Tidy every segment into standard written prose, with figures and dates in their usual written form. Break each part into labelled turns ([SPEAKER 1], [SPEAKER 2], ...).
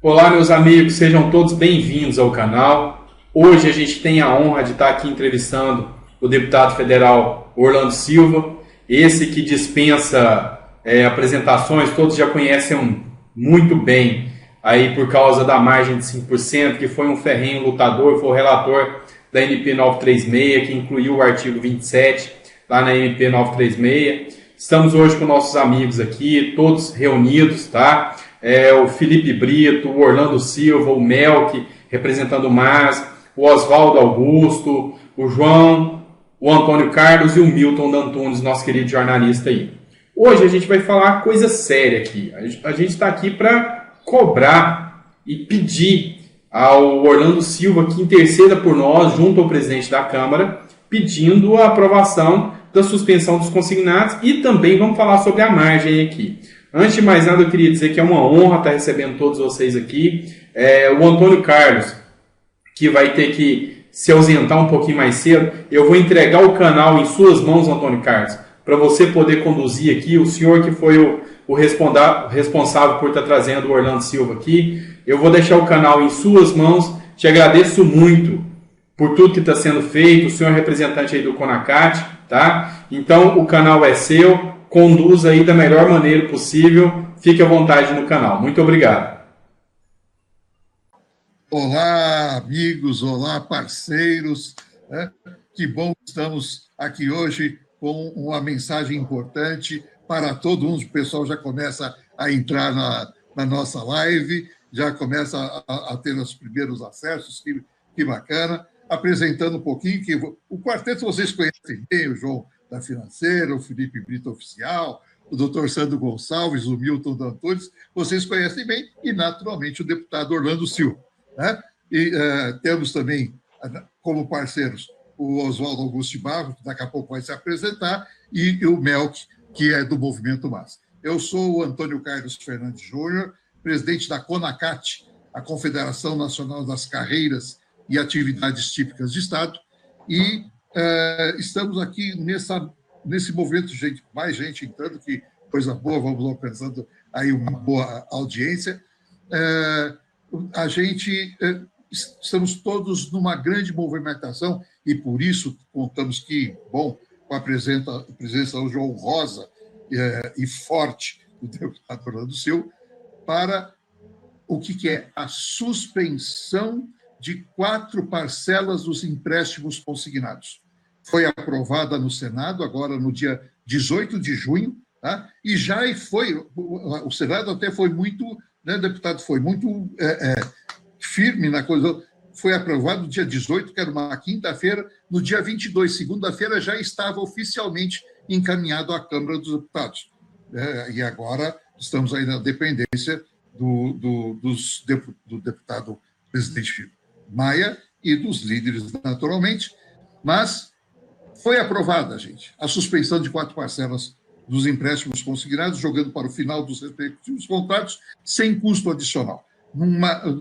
[SPEAKER 1] Olá, meus amigos, sejam todos bem-vindos ao canal. Hoje a gente tem a honra de estar aqui entrevistando o deputado federal Orlando Silva, esse que dispensa apresentações, todos já conhecem muito bem, aí por causa da margem de 5%, que foi um ferrenho lutador, foi o relator da MP 936, que incluiu o artigo 27 lá na MP 936. Estamos hoje com nossos amigos aqui, todos reunidos, tá? O Felipe Brito, o Orlando Silva, o Melk, representando o MAS, o Oswaldo Augusto, o João, o Antônio Carlos e o Milton Dantunes, nosso querido jornalista aí. Hoje a gente vai falar coisa séria aqui. A gente está aqui para cobrar e pedir ao Orlando Silva que interceda por nós, junto ao presidente da Câmara, pedindo a aprovação da suspensão dos consignados e também vamos falar sobre a margem aqui. Antes de mais nada, eu queria dizer que é uma honra estar recebendo todos vocês aqui. O Antônio Carlos, que vai ter que se ausentar um pouquinho mais cedo, eu vou entregar o canal em suas mãos, Antônio Carlos, para você poder conduzir aqui. O senhor que foi o responsável por estar trazendo o Orlando Silva aqui, eu vou deixar o canal em suas mãos. Te agradeço muito por tudo que está sendo feito, o senhor é representante aí do CONACAT, tá? Então o canal é seu, conduza aí da melhor maneira possível, fique à vontade no canal. Muito obrigado.
[SPEAKER 2] Olá, amigos, olá, parceiros. Que bom que estamos aqui hoje com uma mensagem importante para todo mundo. O pessoal já começa a entrar na nossa live, já começa a ter os primeiros acessos, que bacana. Apresentando um pouquinho, que o quarteto vocês conhecem bem, o João da Financeira, o Felipe Brito Oficial, o doutor Sandro Gonçalves, o Milton Dantunes, vocês conhecem bem, e naturalmente o deputado Orlando Silva. Né? E temos também como parceiros o Oswaldo Augusto de Barros, que daqui a pouco vai se apresentar, e o Melk, que é do Movimento MAS. Eu sou o Antônio Carlos Fernandes Júnior, presidente da CONACAT, a Confederação Nacional das Carreiras e Atividades Típicas de Estado, e estamos aqui nesse movimento, mais gente entrando, que coisa boa, vamos alcançando aí uma boa audiência. A gente estamos todos numa grande movimentação e por isso contamos com a presença hoje honrosa e forte do deputado Orlando Silva para o que é a suspensão de 4 parcelas dos empréstimos consignados. Foi aprovada no Senado agora no dia 18 de junho, tá? E já foi, o Senado até foi muito, né, deputado, foi muito firme na coisa. Foi aprovado no dia 18, que era uma quinta-feira, no dia 22, segunda-feira, já estava oficialmente encaminhado à Câmara dos Deputados. E agora estamos aí na dependência do deputado presidente Maia e dos líderes, naturalmente, mas foi aprovada, gente, a suspensão de 4 parcelas dos empréstimos consignados, jogando para o final dos respectivos contratos, sem custo adicional,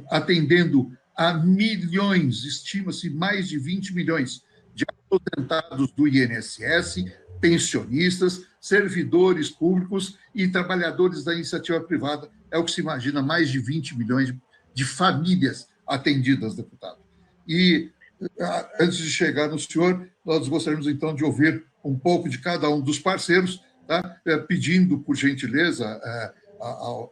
[SPEAKER 2] atendendo a milhões, estima-se mais de 20 milhões de aposentados do INSS, pensionistas, servidores públicos e trabalhadores da iniciativa privada. É o que se imagina, mais de 20 milhões de famílias atendidas, deputado. E, antes de chegar no senhor, nós gostaríamos, então, de ouvir um pouco de cada um dos parceiros, tá? Pedindo, por gentileza,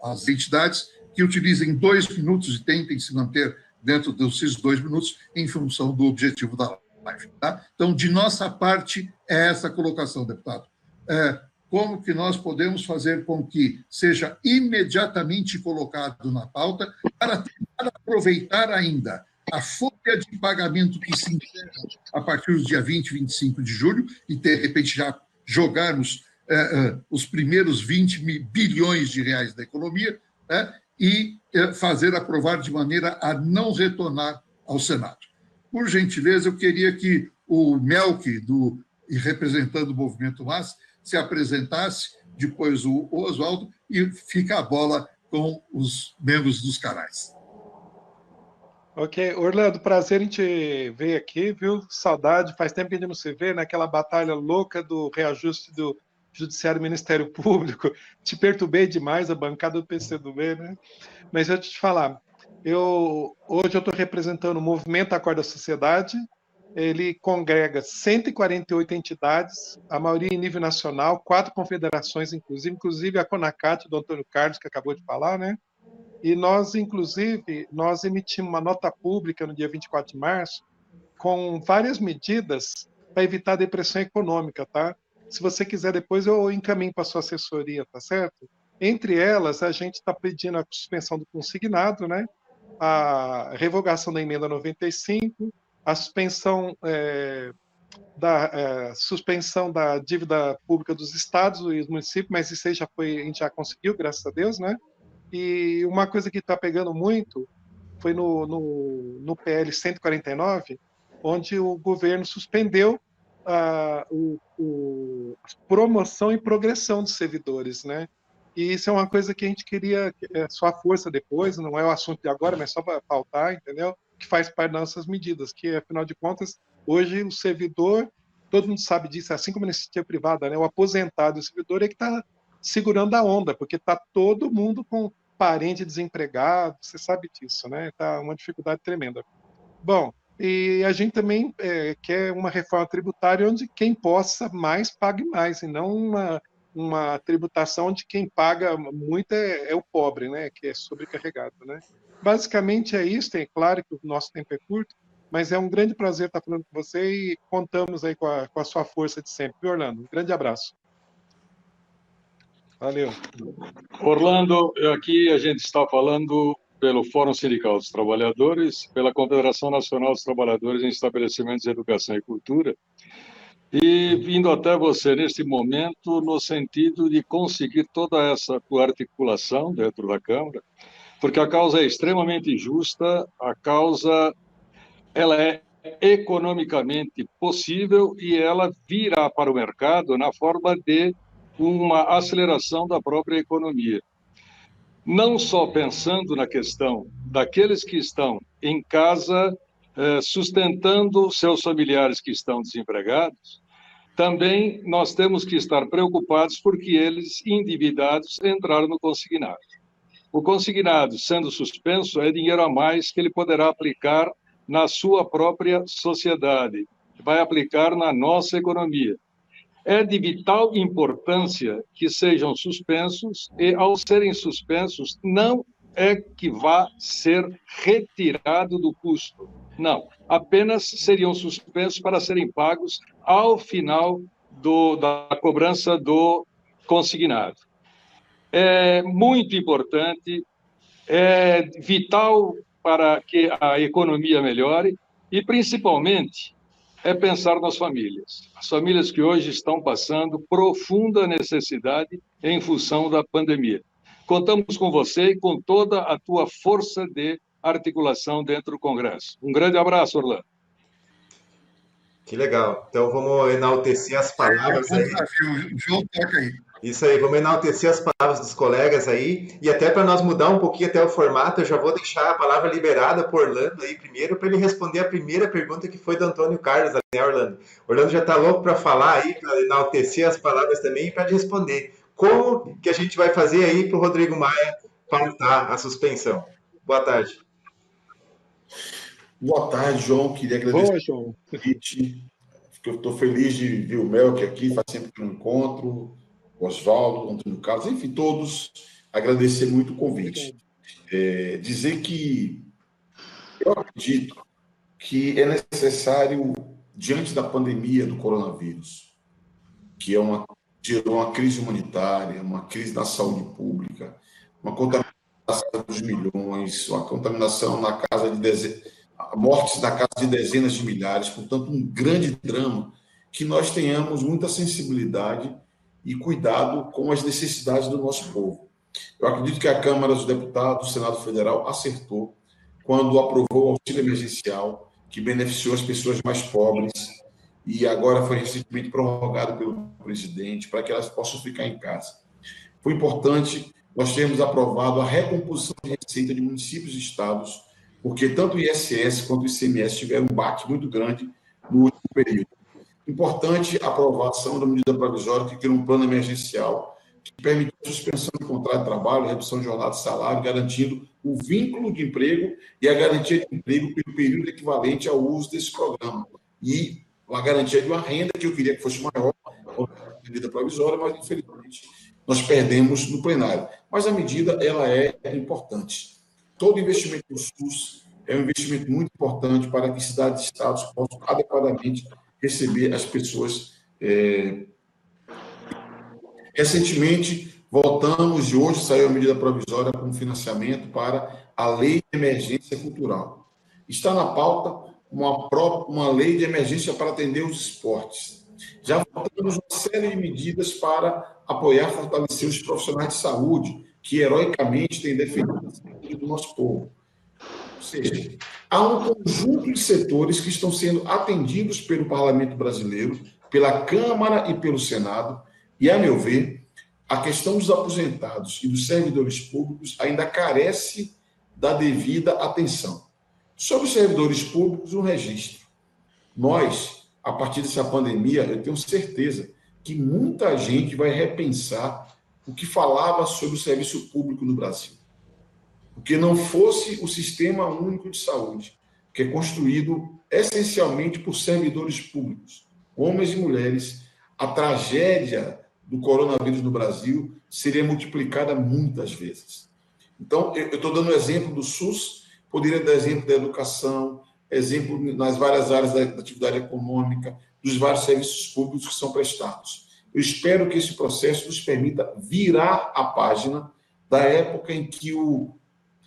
[SPEAKER 2] às entidades que utilizem 2 minutos e tentem se manter dentro desses 2 minutos em função do objetivo da live. Tá? Então, de nossa parte, é essa colocação, deputado. Como que nós podemos fazer com que seja imediatamente colocado na pauta para tentar aproveitar ainda a folha de pagamento que se encerra a partir do dia 20, 25 de julho e, de repente, já jogarmos os primeiros 20 bilhões de reais da economia, né, e fazer aprovar de maneira a não retornar ao Senado. Por gentileza, eu queria que o Melk, representando o Movimento MAS, se apresentasse, depois o Oswaldo, e fica a bola com os membros dos canais.
[SPEAKER 3] Ok, Orlando, prazer em te ver aqui, viu? Saudade, faz tempo que a gente não se vê, naquela batalha louca do reajuste do Judiciário e Ministério Público. Te perturbei demais, a bancada do PCdoB, né? Mas eu te falar, Hoje eu estou representando o Movimento Acorda Sociedade. Ele congrega 148 entidades, a maioria em nível nacional, 4 confederações, inclusive a CONACAT, do Antônio Carlos, que acabou de falar, né? E nós, inclusive, nós emitimos uma nota pública no dia 24 de março, com várias medidas para evitar a depressão econômica, tá? Se você quiser, depois eu encaminho para a sua assessoria, tá certo? Entre elas, a gente está pedindo a suspensão do consignado, né? A revogação da emenda 95, a suspensão suspensão da dívida pública dos estados e dos municípios, mas isso aí a gente já conseguiu, graças a Deus, né? E uma coisa que está pegando muito foi no PL 149, onde o governo suspendeu a promoção e progressão dos servidores, né? E isso é uma coisa que a gente queria, só a força depois, não é o assunto de agora, mas só para pautar, entendeu? Que faz parte das nossas medidas, que afinal de contas, hoje o servidor, todo mundo sabe disso, assim como na iniciativa privada, né? O aposentado e o servidor é que está segurando a onda, porque está todo mundo com parente desempregado, você sabe disso, né? Está uma dificuldade tremenda. Bom, e a gente também quer uma reforma tributária onde quem possa mais pague mais, e não uma tributação onde quem paga muito é o pobre, né? Que é sobrecarregado, né? Basicamente é isso. É claro que o nosso tempo é curto, mas é um grande prazer estar falando com você e contamos aí com a sua força de sempre. Viu, Orlando? Um grande abraço. Valeu.
[SPEAKER 4] Orlando, aqui a gente está falando pelo Fórum Sindical dos Trabalhadores, pela Confederação Nacional dos Trabalhadores em Estabelecimentos de Educação e Cultura, e vindo até você neste momento no sentido de conseguir toda essa articulação dentro da Câmara, porque a causa é extremamente justa, a causa ela é economicamente possível e ela virá para o mercado na forma de uma aceleração da própria economia. Não só pensando na questão daqueles que estão em casa sustentando seus familiares que estão desempregados, também nós temos que estar preocupados porque eles, endividados, entraram no consignado. O consignado, sendo suspenso, é dinheiro a mais que ele poderá aplicar na sua própria sociedade, vai aplicar na nossa economia. É de vital importância que sejam suspensos e, ao serem suspensos, não é que vá ser retirado do custo. Não, apenas seriam suspensos para serem pagos ao final da cobrança do consignado. É muito importante, é vital para que a economia melhore e, principalmente, é pensar nas famílias. As famílias que hoje estão passando profunda necessidade em função da pandemia. Contamos com você e com toda a tua força de articulação dentro do Congresso. Um grande abraço, Orlando.
[SPEAKER 5] Que legal. Então vamos enaltecer as palavras aí.
[SPEAKER 2] João, toca aí.
[SPEAKER 5] Isso aí, vamos enaltecer as palavras dos colegas aí, e até para nós mudar um pouquinho até o formato, eu já vou deixar a palavra liberada para Orlando aí primeiro, para ele responder a primeira pergunta que foi do Antônio Carlos, né, Orlando? Orlando já está louco para falar aí, para enaltecer as palavras também e para responder. Como que a gente vai fazer aí para o Rodrigo Maia pautar a suspensão? Boa tarde.
[SPEAKER 6] Boa tarde, João. Queria agradecer
[SPEAKER 3] Boa, João.
[SPEAKER 6] o convite. Eu estou feliz de ver o Melk aqui, faz sempre um encontro. Oswaldo, Antônio Carlos, enfim, todos, agradecer muito o convite. Dizer que eu acredito que é necessário, diante da pandemia do coronavírus, que gerou uma crise humanitária, uma crise da saúde pública, uma contaminação dos milhões, uma contaminação na casa de mortes na casa de dezenas de milhares, portanto, um grande drama, que nós tenhamos muita sensibilidade e cuidado com as necessidades do nosso povo. Eu acredito que a Câmara dos Deputados, o Senado Federal, acertou quando aprovou o auxílio emergencial, que beneficiou as pessoas mais pobres, e agora foi recentemente prorrogado pelo presidente para que elas possam ficar em casa. Foi importante nós termos aprovado a recomposição de receita de municípios e estados, porque tanto o ISS quanto o ICMS tiveram um baque muito grande no último período. Importante a aprovação da medida provisória que cria um plano emergencial que permite a suspensão do contrato de trabalho, redução de jornada de salário, garantindo o vínculo de emprego e a garantia de emprego pelo período equivalente ao uso desse programa. E a garantia de uma renda que eu queria que fosse maior, a medida provisória, mas, infelizmente, nós perdemos no plenário. Mas a medida ela é importante. Todo investimento no SUS é um investimento muito importante para que cidades e estados possam adequadamente receber as pessoas. Recentemente, voltamos e hoje saiu a medida provisória com financiamento para a Lei de Emergência Cultural. Está na pauta uma lei de emergência para atender os esportes. Já votamos uma série de medidas para apoiar e fortalecer os profissionais de saúde, que heroicamente têm defendido a saúde do nosso povo. Ou seja, há um conjunto de setores que estão sendo atendidos pelo Parlamento brasileiro, pela Câmara e pelo Senado, e, a meu ver, a questão dos aposentados e dos servidores públicos ainda carece da devida atenção. Sobre os servidores públicos, um registro. Nós, a partir dessa pandemia, eu tenho certeza que muita gente vai repensar o que falava sobre o serviço público no Brasil. Porque não fosse o Sistema Único de Saúde, que é construído essencialmente por servidores públicos, homens e mulheres, a tragédia do coronavírus no Brasil seria multiplicada muitas vezes. Então, eu estou dando o exemplo do SUS, poderia dar exemplo da educação, exemplo nas várias áreas da atividade econômica, dos vários serviços públicos que são prestados. Eu espero que esse processo nos permita virar a página da época em que o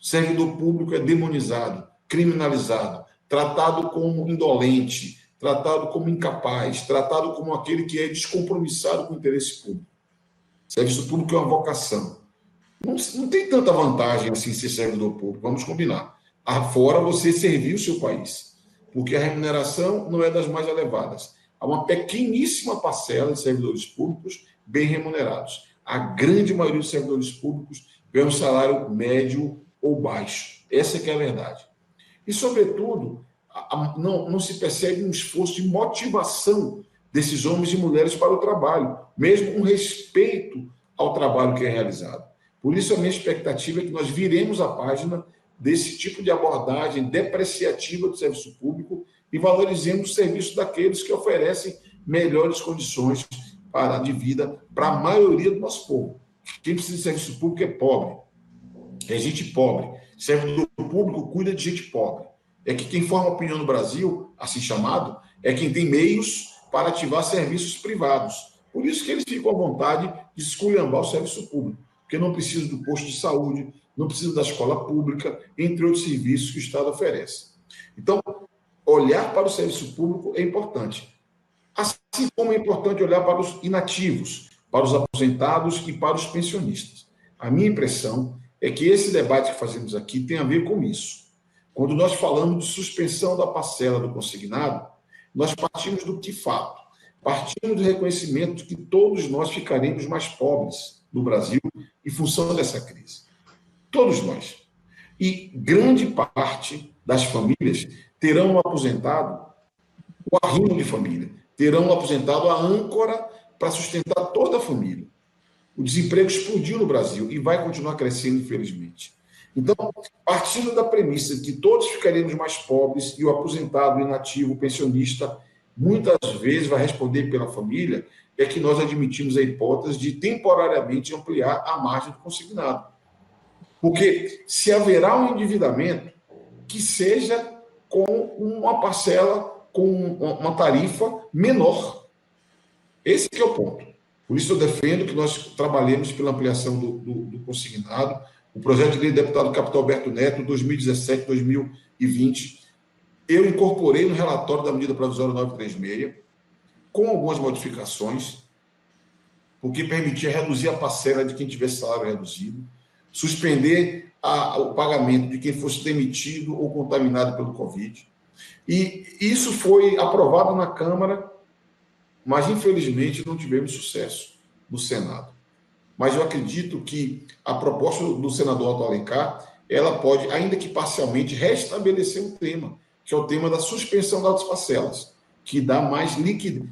[SPEAKER 6] servidor público é demonizado, criminalizado, tratado como indolente, tratado como incapaz, tratado como aquele que é descompromissado com o interesse público. Serviço público é uma vocação. Não tem tanta vantagem assim ser servidor público, vamos combinar. Afora você servir o seu país, porque a remuneração não é das mais elevadas. Há uma pequeníssima parcela de servidores públicos bem remunerados. A grande maioria dos servidores públicos ganha um salário médio ou baixo. Essa que é a verdade. E, sobretudo, não se percebe um esforço de motivação desses homens e mulheres para o trabalho, mesmo um respeito ao trabalho que é realizado. Por isso, a minha expectativa é que nós viremos a página desse tipo de abordagem depreciativa do serviço público e valorizemos o serviço daqueles que oferecem melhores condições de vida para a maioria do nosso povo. Quem precisa de serviço público é pobre, é gente pobre. Servidor público cuida de gente pobre. É que quem forma opinião no Brasil, assim chamado, é quem tem meios para ativar serviços privados. Por isso que eles ficam à vontade de esculhambar o serviço público, porque não precisa do posto de saúde, não precisa da escola pública, entre outros serviços que o Estado oferece. Então, olhar para o serviço público é importante. Assim como é importante olhar para os inativos, para os aposentados e para os pensionistas. A minha impressão é que esse debate que fazemos aqui tem a ver com isso. Quando nós falamos de suspensão da parcela do consignado, nós partimos do que fato? Partimos do reconhecimento de que todos nós ficaremos mais pobres no Brasil em função dessa crise. Todos nós. E grande parte das famílias terão um aposentado, o arrimo de família, terão um aposentado a âncora para sustentar toda a família. O desemprego explodiu no Brasil e vai continuar crescendo, infelizmente. Então, partindo da premissa de que todos ficaremos mais pobres e o aposentado, o inativo, o pensionista, muitas vezes vai responder pela família, é que nós admitimos a hipótese de temporariamente ampliar a margem do consignado. Porque se haverá um endividamento, que seja com uma parcela, com uma tarifa menor. Esse que é o ponto. Por isso eu defendo que nós trabalhemos pela ampliação do consignado. O projeto de lei do deputado Capitão Alberto Neto, 2017-2020, eu incorporei no relatório da medida provisória 936, com algumas modificações, porque permitia reduzir a parcela de quem tivesse salário reduzido, suspender o pagamento de quem fosse demitido ou contaminado pelo Covid. E isso foi aprovado na Câmara, mas, infelizmente, não tivemos sucesso no Senado. Mas eu acredito que a proposta do senador Otto Alencar, ela pode, ainda que parcialmente, restabelecer o tema, que é o tema da suspensão das parcelas, que dá mais liquidez,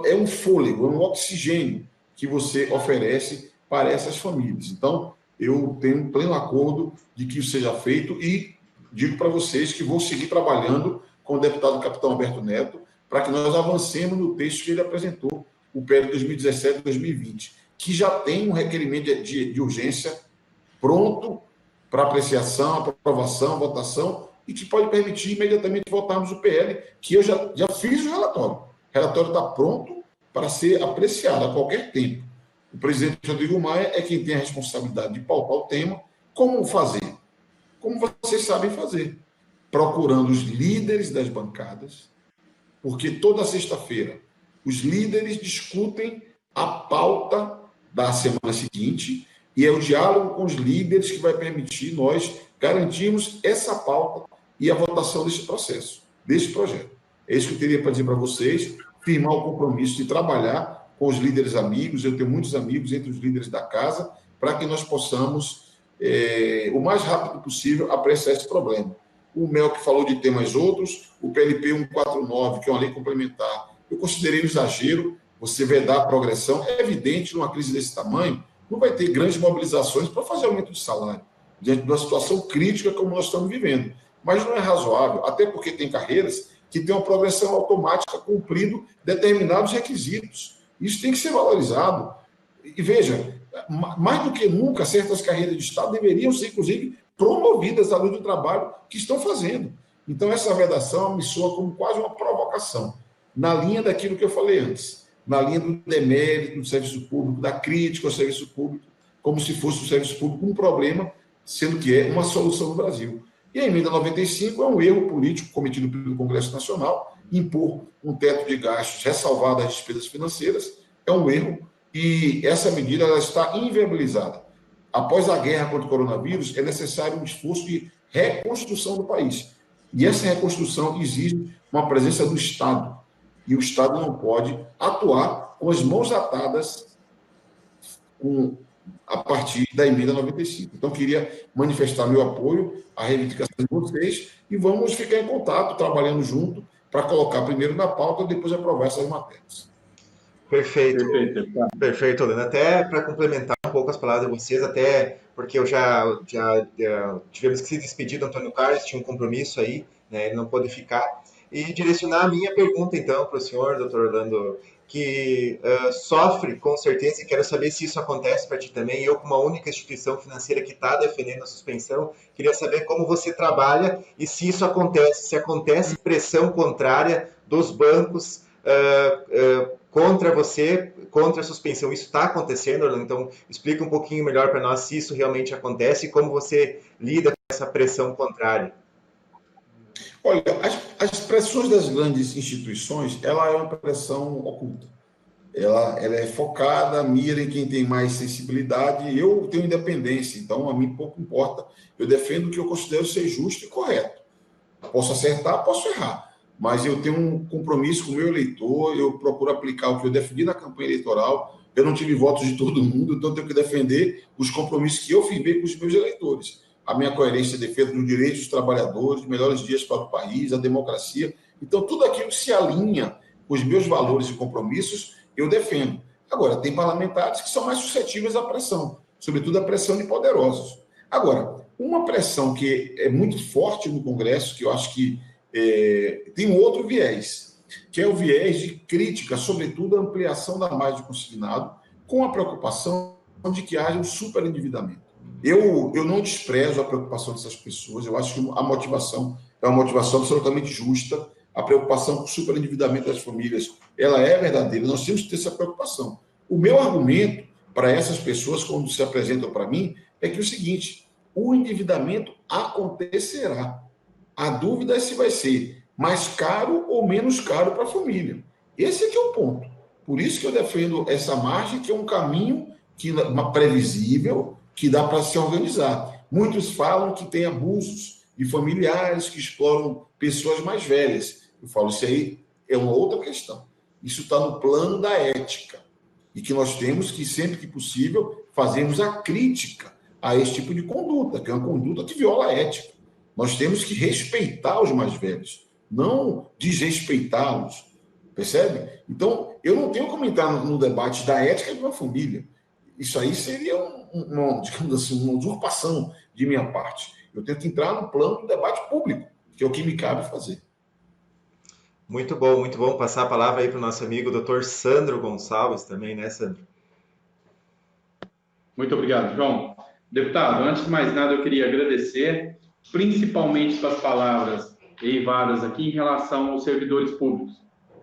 [SPEAKER 6] é um fôlego, é um oxigênio que você oferece para essas famílias. Então, eu tenho um pleno acordo de que isso seja feito e digo para vocês que vou seguir trabalhando com o deputado Capitão Alberto Neto para que nós avancemos no texto que ele apresentou, o PL 2017-2020, que já tem um requerimento de urgência pronto para apreciação, aprovação, votação, e que pode permitir imediatamente votarmos o PL, que eu já fiz o relatório. O relatório está pronto para ser apreciado a qualquer tempo. O presidente Rodrigo Maia é quem tem a responsabilidade de pautar o tema. Como fazer? Como vocês sabem fazer. Procurando os líderes das bancadas, porque toda sexta-feira os líderes discutem a pauta da semana seguinte e é o diálogo com os líderes que vai permitir nós garantirmos essa pauta e a votação desse processo, desse projeto. É isso que eu teria para dizer para vocês, firmar o compromisso de trabalhar com os líderes amigos, eu tenho muitos amigos entre os líderes da casa, para que nós possamos, o mais rápido possível, apreciar esse problema. O Melk falou de temas outros, o PLP 149, que é uma lei complementar, eu considerei um exagero, você vedar a progressão, é evidente, numa crise desse tamanho, não vai ter grandes mobilizações para fazer aumento de salário, diante de uma situação crítica como nós estamos vivendo. Mas não é razoável, até porque tem carreiras que têm uma progressão automática cumprindo determinados requisitos. Isso tem que ser valorizado. E veja, mais do que nunca, certas carreiras de Estado deveriam ser, inclusive, promovidas à luz do trabalho que estão fazendo. Então, essa vedação me soa como quase uma provocação, na linha daquilo que eu falei antes, na linha do demérito do serviço público, da crítica ao serviço público, como se fosse o serviço público um problema, sendo que é uma solução no Brasil. E a emenda 95 é um erro político cometido pelo Congresso Nacional, impor um teto de gastos ressalvado às despesas financeiras, é um erro, e essa medida ela está inviabilizada. Após a guerra contra o coronavírus, é necessário um esforço de reconstrução do país. E essa reconstrução exige uma presença do Estado. E o Estado não pode atuar com as mãos atadas a partir da emenda 95. Então, queria manifestar meu apoio à reivindicação de vocês e vamos ficar em contato, trabalhando junto, para colocar primeiro na pauta e depois aprovar essas matérias.
[SPEAKER 5] Perfeito. Perfeito, Orlando. Até para complementar um pouco as palavras de vocês, até porque eu já tivemos que se despedir do Antônio Carlos, tinha um compromisso aí, né, ele não pôde ficar. E direcionar a minha pergunta, então, para o senhor, doutor Orlando, que sofre, com certeza, e quero saber se isso acontece para ti também. Eu, como a única instituição financeira que está defendendo a suspensão, queria saber como você trabalha e se isso acontece, se acontece pressão contrária dos bancos contra você, contra a suspensão. Isso está acontecendo, Orlando? Então, explica um pouquinho melhor para nós se isso realmente acontece e como você lida com essa pressão contrária.
[SPEAKER 6] Olha, as pressões das grandes instituições, ela é uma pressão oculta. Ela é focada, mira em quem tem mais sensibilidade. Eu tenho independência, então a mim pouco importa. Eu defendo o que eu considero ser justo e correto. Posso acertar, posso errar, mas eu tenho um compromisso com o meu eleitor, eu procuro aplicar o que eu defendi na campanha eleitoral. Eu não tive votos de todo mundo, então eu tenho que defender os compromissos que eu firmei com os meus eleitores. A minha coerência de defesa dos direitos dos trabalhadores, melhores dias para o país, a democracia. Então, tudo aquilo que se alinha com os meus valores e compromissos, eu defendo. Agora, tem parlamentares que são mais suscetíveis à pressão, sobretudo à pressão de poderosos. Agora, uma pressão que é muito forte no Congresso, que eu acho que tem um outro viés, que é o viés de crítica, sobretudo a ampliação da margem de consignado, com a preocupação de que haja um superendividamento. Eu não desprezo a preocupação dessas pessoas, eu acho que a motivação é uma motivação absolutamente justa, a preocupação com o superendividamento das famílias, ela é verdadeira, nós temos que ter essa preocupação. O meu argumento para essas pessoas, quando se apresentam para mim, é que é o seguinte, o endividamento acontecerá. A dúvida é se vai ser mais caro ou menos caro para a família. Esse é que é o ponto. Por isso que eu defendo essa margem, que é um caminho previsível, que dá para se organizar. Muitos falam que tem abusos de familiares que exploram pessoas mais velhas. Eu falo, isso aí é uma outra questão. Isso está no plano da ética. E que nós temos que, sempre que possível, fazermos a crítica a esse tipo de conduta, que é uma conduta que viola a ética. Nós temos que respeitar os mais velhos, não desrespeitá-los. Percebe? Então, eu não tenho como entrar no debate da ética de uma família. isso aí seria digamos assim, uma usurpação de minha parte. Eu tento entrar no plano do debate público, que é o que me cabe fazer.
[SPEAKER 5] Muito bom, muito bom. Passar a palavra aí para o nosso amigo Dr. Sandro Gonçalves também, né, Sandro?
[SPEAKER 1] Muito obrigado, João. Deputado, antes de mais nada, eu queria agradecer, principalmente pelas palavras eivadas aqui em relação aos servidores públicos,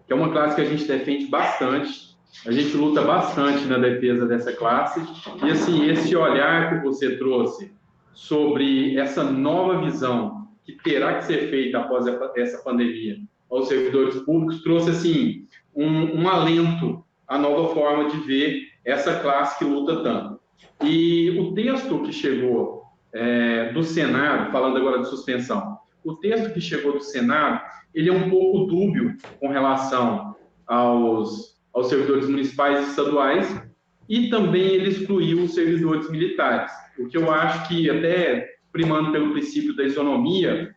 [SPEAKER 1] que é uma classe que a gente defende bastante, a gente luta bastante na defesa dessa classe, e assim, esse olhar que você trouxe sobre essa nova visão que terá que ser feita após essa pandemia aos servidores públicos, trouxe assim um alento à nova forma de ver essa classe que luta tanto. E o texto que chegou do Senado, falando agora de suspensão, o texto que chegou do Senado, ele é um pouco dúbio com relação aos servidores municipais e estaduais, e também ele excluiu os servidores militares, o que eu acho que, até primando pelo princípio da isonomia,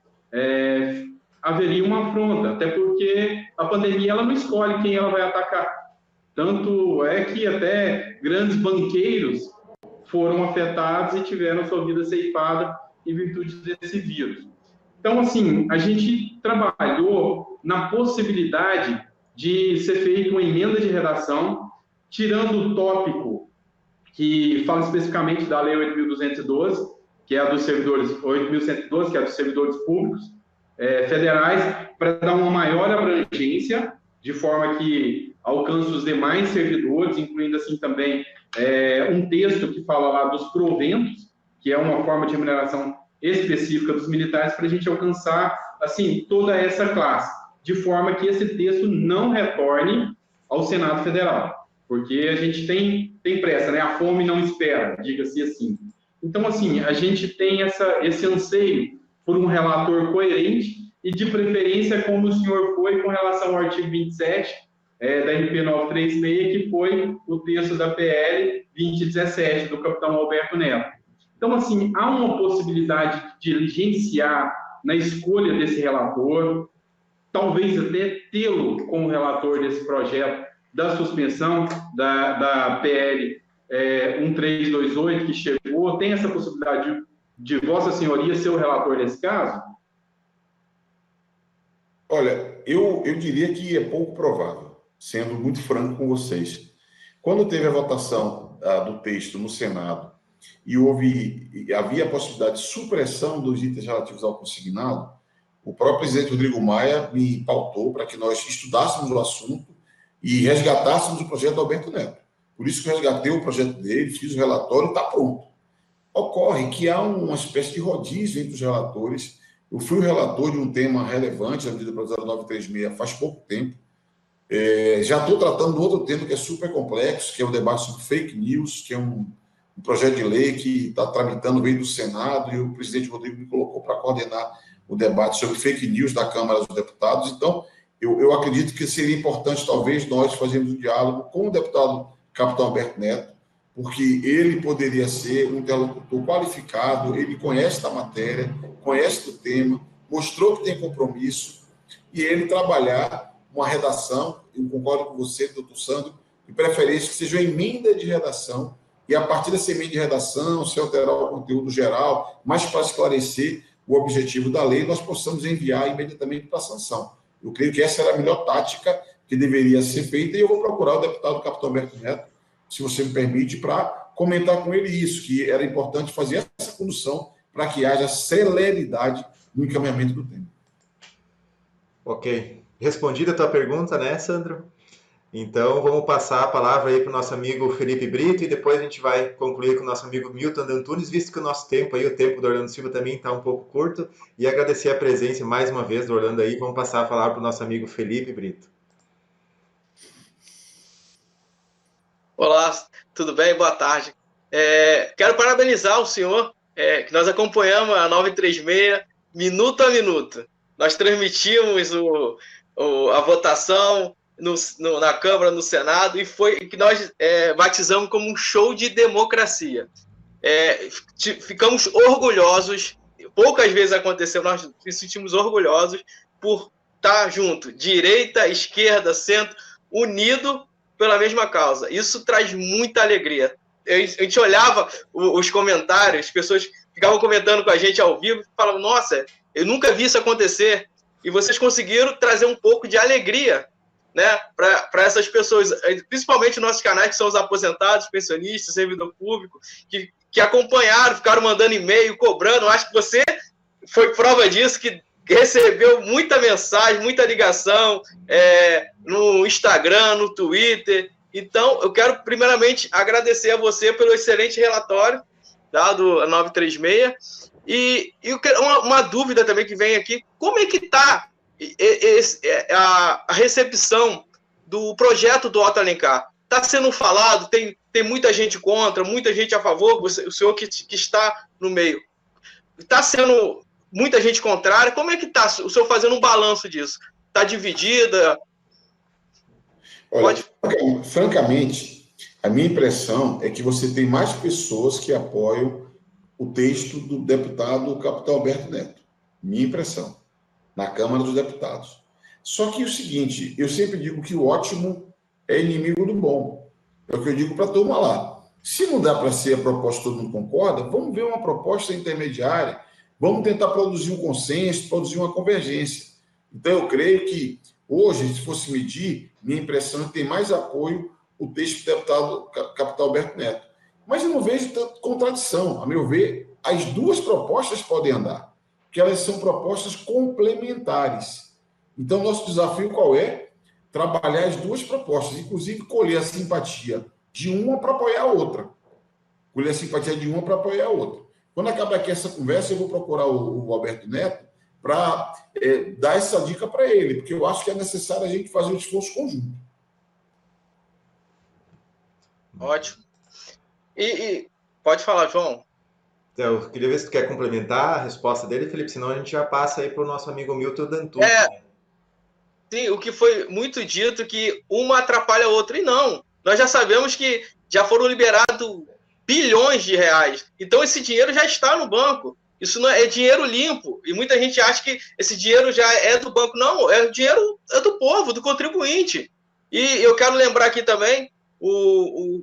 [SPEAKER 1] haveria uma afronta, até porque a pandemia ela não escolhe quem ela vai atacar. Tanto é que até grandes banqueiros foram afetados e tiveram sua vida ceifada em virtude desse vírus. Então, assim, a gente trabalhou na possibilidade de ser feita uma emenda de redação, tirando o tópico que fala especificamente da Lei 8.212, que é a dos servidores, 8.112, que é a dos servidores públicos federais, para dar uma maior abrangência, de forma que alcance os demais servidores, incluindo assim também um texto que fala lá dos proventos, que é uma forma de remuneração específica dos militares, para a gente alcançar assim toda essa classe, de forma que esse texto não retorne ao Senado Federal, porque a gente tem pressa, né? A fome não espera, diga-se assim. Então, assim, a gente tem esse anseio por um relator coerente e, de preferência, como o senhor foi com relação ao artigo 27 da MP 936, que foi o texto da PL 2017, do capitão Alberto Neto. Então, assim, há uma possibilidade de diligenciar na escolha desse relator, talvez até tê-lo como relator desse projeto da suspensão da PL 1328, que chegou. Tem essa possibilidade de Vossa Senhoria ser o relator desse caso?
[SPEAKER 6] Olha, eu diria que é pouco provável, sendo muito franco com vocês. Quando teve a votação do texto no Senado e havia a possibilidade de supressão dos itens relativos ao consignado, o próprio presidente Rodrigo Maia me pautou para que nós estudássemos o assunto e resgatássemos o projeto do Alberto Neto. Por isso que eu resgatei o projeto dele, fiz o relatório e está pronto. Ocorre que há uma espécie de rodízio entre os relatores. Eu fui o relator de um tema relevante, a medida provisória 936, faz pouco tempo. Já estou tratando de outro tema que é super complexo, que é o debate sobre fake news, que é um projeto de lei que está tramitando, veio do Senado, e o presidente Rodrigo me colocou para coordenar o debate sobre fake news da Câmara dos Deputados. Então, eu acredito que seria importante, talvez, nós fazermos um diálogo com o deputado capitão Alberto Neto, porque ele poderia ser um interlocutor qualificado, ele conhece da matéria, conhece do tema, mostrou que tem compromisso, e ele trabalhar uma redação, eu concordo com você, doutor Sandro, de preferência que seja uma emenda de redação, e a partir dessa emenda de redação, se alterar o conteúdo geral, mas para esclarecer o objetivo da lei, nós possamos enviar imediatamente para a sanção. Eu creio que essa era a melhor tática que deveria ser feita, e eu vou procurar o deputado capitão Alberto Neto, se você me permite, para comentar com ele isso, que era importante fazer essa condução para que haja celeridade no encaminhamento do tema.
[SPEAKER 5] Ok. Respondida a tua pergunta, né, Sandro? Então, vamos passar a palavra aí para o nosso amigo Felipe Brito e depois a gente vai concluir com o nosso amigo Milton Antunes, visto que o nosso tempo aí, o tempo do Orlando Silva também está um pouco curto, e agradecer a presença mais uma vez do Orlando aí. Vamos passar a palavra para o nosso amigo Felipe Brito.
[SPEAKER 7] Olá, tudo bem? Boa tarde. Quero parabenizar o senhor, que nós acompanhamos a 936 minuto a minuto. Nós transmitimos a votação na Câmara, no Senado, e foi que nós batizamos como um show de democracia. Ficamos orgulhosos, poucas vezes aconteceu, nós nos sentimos orgulhosos por estar junto, direita, esquerda, centro, unido pela mesma causa. Isso traz muita alegria. a gente olhava os comentários, as pessoas ficavam comentando com a gente ao vivo, falavam, nossa, eu nunca vi isso acontecer. E vocês conseguiram trazer um pouco de alegria, né, para essas pessoas, principalmente nossos canais, que são os aposentados, pensionistas, servidor público, que acompanharam, ficaram mandando e-mail, cobrando. Eu acho que você foi prova disso, que recebeu muita mensagem, muita ligação no Instagram, no Twitter. Então, eu quero primeiramente agradecer a você pelo excelente relatório do 936. E uma dúvida também que vem aqui, como é que está a recepção do projeto do Otto Alencar? Está sendo falado, tem muita gente contra, muita gente a favor, o senhor que está no meio. Está sendo muita gente contrária, como é que está o senhor fazendo um balanço disso? Está dividida?
[SPEAKER 6] Olha, francamente, a minha impressão é que você tem mais pessoas que apoiam o texto do deputado Capitão Alberto Neto. Minha impressão, na Câmara dos Deputados. Só que é o seguinte, eu sempre digo que o ótimo é inimigo do bom. É o que eu digo para a turma lá. Se não dá para ser a proposta que todo mundo concorda, vamos ver uma proposta intermediária, vamos tentar produzir um consenso, produzir uma convergência. Então, eu creio que hoje, se fosse medir, minha impressão é que tem mais apoio o texto do deputado Capitão Alberto Neto. Mas eu não vejo tanta contradição. A meu ver, as duas propostas podem andar, porque elas são propostas complementares. Então, nosso desafio qual é? Trabalhar as duas propostas, inclusive colher a simpatia de uma para apoiar a outra. Colher a simpatia de uma para apoiar a outra. Quando acabar aqui essa conversa, eu vou procurar o Alberto Neto para dar essa dica para ele, porque eu acho que é necessário a gente fazer um esforço conjunto.
[SPEAKER 7] Ótimo. E pode falar, João.
[SPEAKER 5] Eu queria ver se tu quer complementar a resposta dele, Felipe, senão a gente já passa aí para o nosso amigo Milton Dantucci.
[SPEAKER 7] Sim, o que foi muito dito, que uma atrapalha a outra, e não. Nós já sabemos que já foram liberados bilhões de reais. Então, esse dinheiro já está no banco. Isso não é dinheiro limpo. E muita gente acha que esse dinheiro já é do banco. Não, o dinheiro é do povo, do contribuinte. E eu quero lembrar aqui também,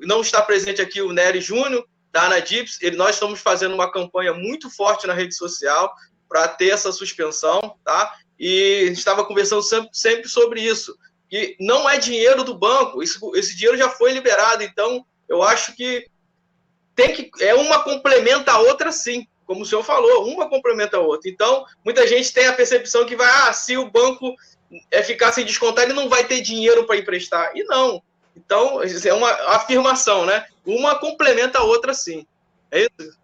[SPEAKER 7] não está presente aqui o Nery Júnior, da Anadips. Nós estamos fazendo uma campanha muito forte na rede social para ter essa suspensão, tá? E a gente estava conversando sempre sobre isso. E não é dinheiro do banco, esse dinheiro já foi liberado. Então, eu acho que uma complementa a outra, sim. Como o senhor falou, uma complementa a outra. Então, muita gente tem a percepção que se o banco ficar sem descontar, ele não vai ter dinheiro para emprestar. E não. Então, é uma afirmação, né? Uma complementa a outra, sim. É isso?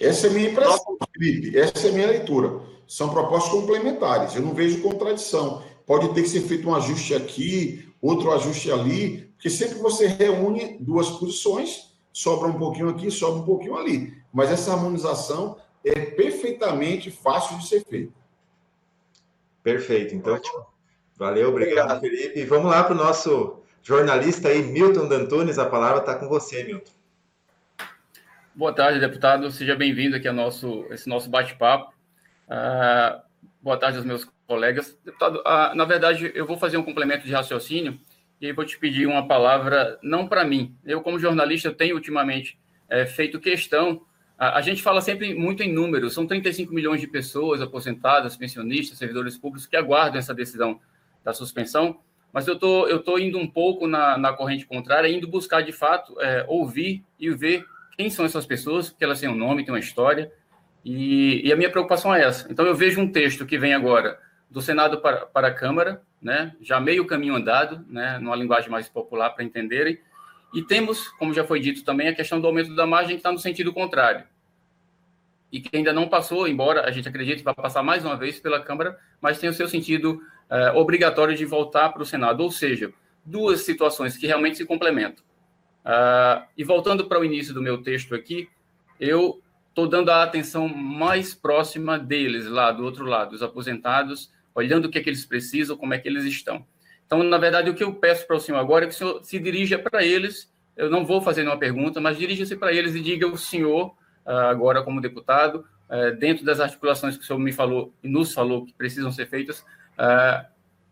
[SPEAKER 6] Essa é a minha impressão, Felipe. Essa é a minha leitura. São propostas complementares. Eu não vejo contradição. Pode ter que ser feito um ajuste aqui, outro ajuste ali, porque sempre você reúne duas posições, sobra um pouquinho aqui, sobra um pouquinho ali. Mas essa harmonização é perfeitamente fácil de ser feita.
[SPEAKER 5] Perfeito. Então, valeu, obrigado, Felipe. E vamos lá para o nosso jornalista aí, Milton Dantucci. A palavra está com você, Milton.
[SPEAKER 8] Boa tarde, deputado. Seja bem-vindo aqui a esse nosso bate-papo. Boa tarde aos meus colegas. Deputado, na verdade, eu vou fazer um complemento de raciocínio e vou te pedir uma palavra, não para mim. Eu, como jornalista, tenho ultimamente feito questão. A gente fala sempre muito em números. São 35 milhões de pessoas aposentadas, pensionistas, servidores públicos que aguardam essa decisão da suspensão, mas eu estou indo um pouco na corrente contrária, indo buscar, de fato, ouvir e ver quem são essas pessoas, porque elas têm um nome, têm uma história, e a minha preocupação é essa. Então, eu vejo um texto que vem agora do Senado para a Câmara, né, já meio caminho andado, né, numa linguagem mais popular para entenderem, e temos, como já foi dito também, a questão do aumento da margem que está no sentido contrário, e que ainda não passou, embora a gente acredite que vai passar mais uma vez pela Câmara, mas tem o seu sentido obrigatório de voltar para o Senado, ou seja, duas situações que realmente se complementam. E voltando para o início do meu texto aqui, eu estou dando a atenção mais próxima deles, lá do outro lado, dos aposentados, olhando o que é que eles precisam, como é que eles estão. Então, na verdade, o que eu peço para o senhor agora é que o senhor se dirija para eles. Eu não vou fazer nenhuma pergunta, mas dirija-se para eles e diga ao senhor, agora como deputado, dentro das articulações que o senhor me falou e nos falou que precisam ser feitas,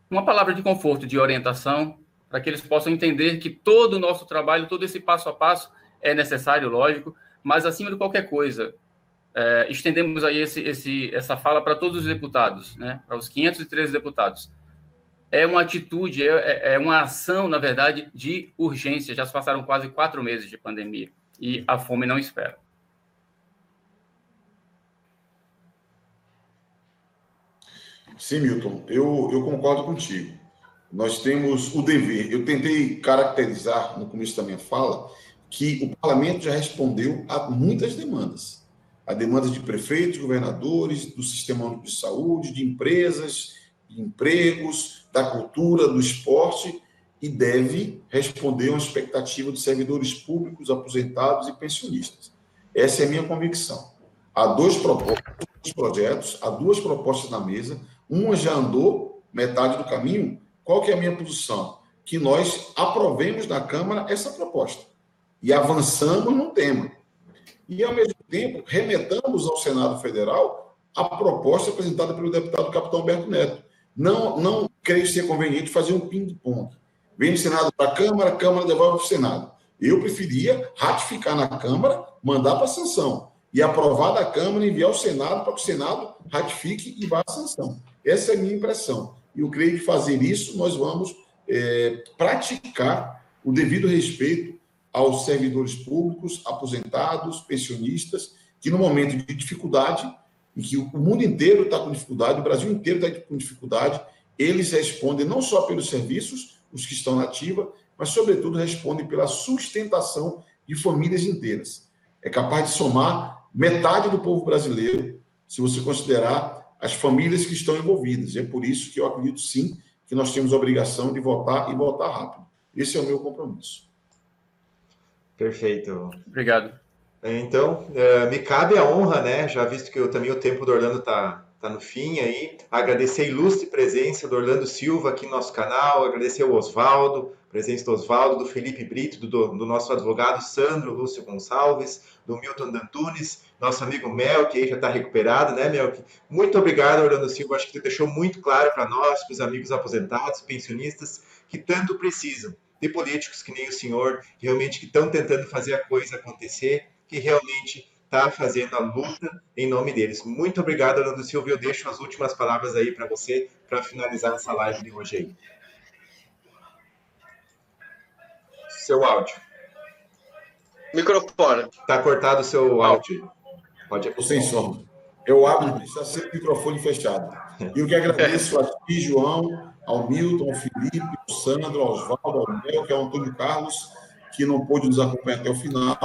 [SPEAKER 8] uma palavra de conforto, de orientação, para que eles possam entender que todo o nosso trabalho, todo esse passo a passo é necessário, lógico, mas acima de qualquer coisa, estendemos aí essa fala para todos os deputados, né? Para os 513 deputados. É uma atitude, é uma ação, na verdade, de urgência. Já se passaram quase 4 meses de pandemia e a fome não espera.
[SPEAKER 6] Sim, Milton, eu concordo contigo. Nós temos o dever. Eu tentei caracterizar no começo da minha fala que o parlamento já respondeu a muitas demandas. A demandas de prefeitos, governadores, do Sistema Único de Saúde, de empresas, de empregos, da cultura, do esporte, e deve responder a uma expectativa dos servidores públicos, aposentados e pensionistas. Essa é a minha convicção. Há 2 projetos, há 2 propostas na mesa, uma já andou metade do caminho. Qual que é a minha posição? Que nós aprovemos na Câmara essa proposta e avançamos no tema. E, ao mesmo tempo, remetamos ao Senado Federal a proposta apresentada pelo deputado Capitão Alberto Neto. Não creio ser conveniente fazer um ping-pong. Vem do Senado para a Câmara, a Câmara devolve para o Senado. Eu preferia ratificar na Câmara, mandar para a sanção, e aprovar da Câmara e enviar ao Senado para que o Senado ratifique e vá à sanção. Essa é a minha impressão. E eu creio que fazer isso, nós vamos praticar o devido respeito aos servidores públicos, aposentados, pensionistas, que no momento de dificuldade, em que o mundo inteiro está com dificuldade, o Brasil inteiro está com dificuldade, eles respondem não só pelos serviços, os que estão na ativa, mas, sobretudo, respondem pela sustentação de famílias inteiras. É capaz de somar metade do povo brasileiro, se você considerar as famílias que estão envolvidas. É por isso que eu acredito, sim, que nós temos a obrigação de votar e votar rápido. Esse é o meu compromisso.
[SPEAKER 5] Perfeito.
[SPEAKER 8] Obrigado.
[SPEAKER 5] Então, me cabe a honra, né? Já visto que também o tempo do Orlando está no fim aí, agradecer a ilustre presença do Orlando Silva aqui no nosso canal, agradecer ao Oswaldo, presença do Oswaldo, do Felipe Brito, do nosso advogado Sandro Lúcio Gonçalves, do Milton D'Antunes, nosso amigo Mel, que aí já está recuperado, né, Mel? Muito obrigado, Orlando Silva, acho que você deixou muito claro para nós, para os amigos aposentados, pensionistas, que tanto precisam de políticos que nem o senhor, realmente que estão tentando fazer a coisa acontecer, que realmente está fazendo a luta em nome deles. Muito obrigado, Orlando Silva. Eu deixo as últimas palavras aí para você, para finalizar essa live de hoje aí. Seu áudio.
[SPEAKER 7] Microfone.
[SPEAKER 5] Está cortado o seu áudio. Pode ir.
[SPEAKER 6] Sem som. Eu abro, está sempre o microfone fechado. E eu que agradeço a ti, João, ao Milton, ao Felipe, ao Sandro, ao Oswaldo, ao Mel, que é o Antônio Carlos, que não pôde nos acompanhar até o final.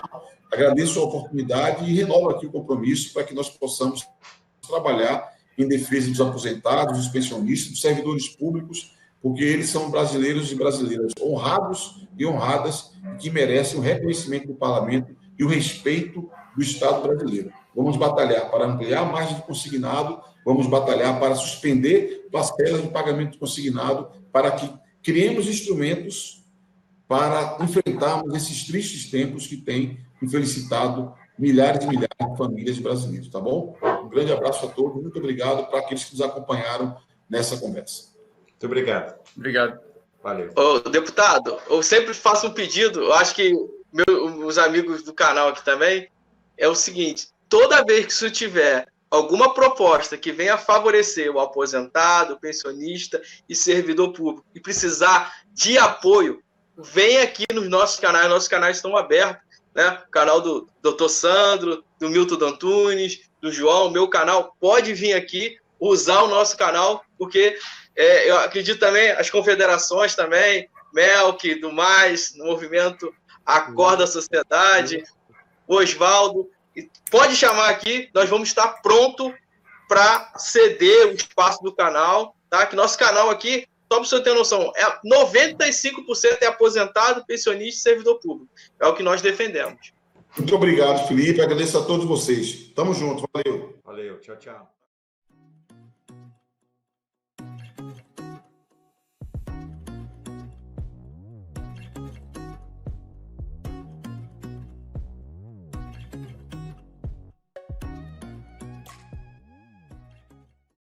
[SPEAKER 6] Agradeço a oportunidade e renovo aqui o compromisso para que nós possamos trabalhar em defesa dos aposentados, dos pensionistas, dos servidores públicos, porque eles são brasileiros e brasileiras honrados e honradas que merecem o reconhecimento do parlamento e o respeito do Estado brasileiro. Vamos batalhar para ampliar a margem de consignado, vamos batalhar para suspender parcelas de pagamento de consignado, para que criemos instrumentos para enfrentarmos esses tristes tempos que têm infelicitado milhares e milhares de famílias brasileiras, tá bom? Um grande abraço a todos, muito obrigado para aqueles que nos acompanharam nessa conversa.
[SPEAKER 5] Muito obrigado.
[SPEAKER 8] Obrigado.
[SPEAKER 5] Valeu.
[SPEAKER 7] Ô, deputado, eu sempre faço um pedido, eu acho que os amigos do canal aqui também, é o seguinte, toda vez que isso tiver alguma proposta que venha favorecer o aposentado, o pensionista e servidor público e precisar de apoio, vem aqui nos nossos canais estão abertos, né? O canal do Dr. Sandro, do Milton D'Antunes, do João, o meu canal, pode vir aqui, usar o nosso canal, porque eu acredito também, as confederações também, Melk, do Mais, no movimento Acorda a Sociedade, Oswaldo, pode chamar aqui, nós vamos estar pronto para ceder o espaço do canal, tá? Que nosso canal aqui, só para você ter noção, 95% é aposentado, pensionista e servidor público. É o que nós defendemos.
[SPEAKER 6] Muito obrigado, Felipe. Agradeço a todos vocês. Tamo junto. Valeu.
[SPEAKER 5] Valeu. Tchau, tchau.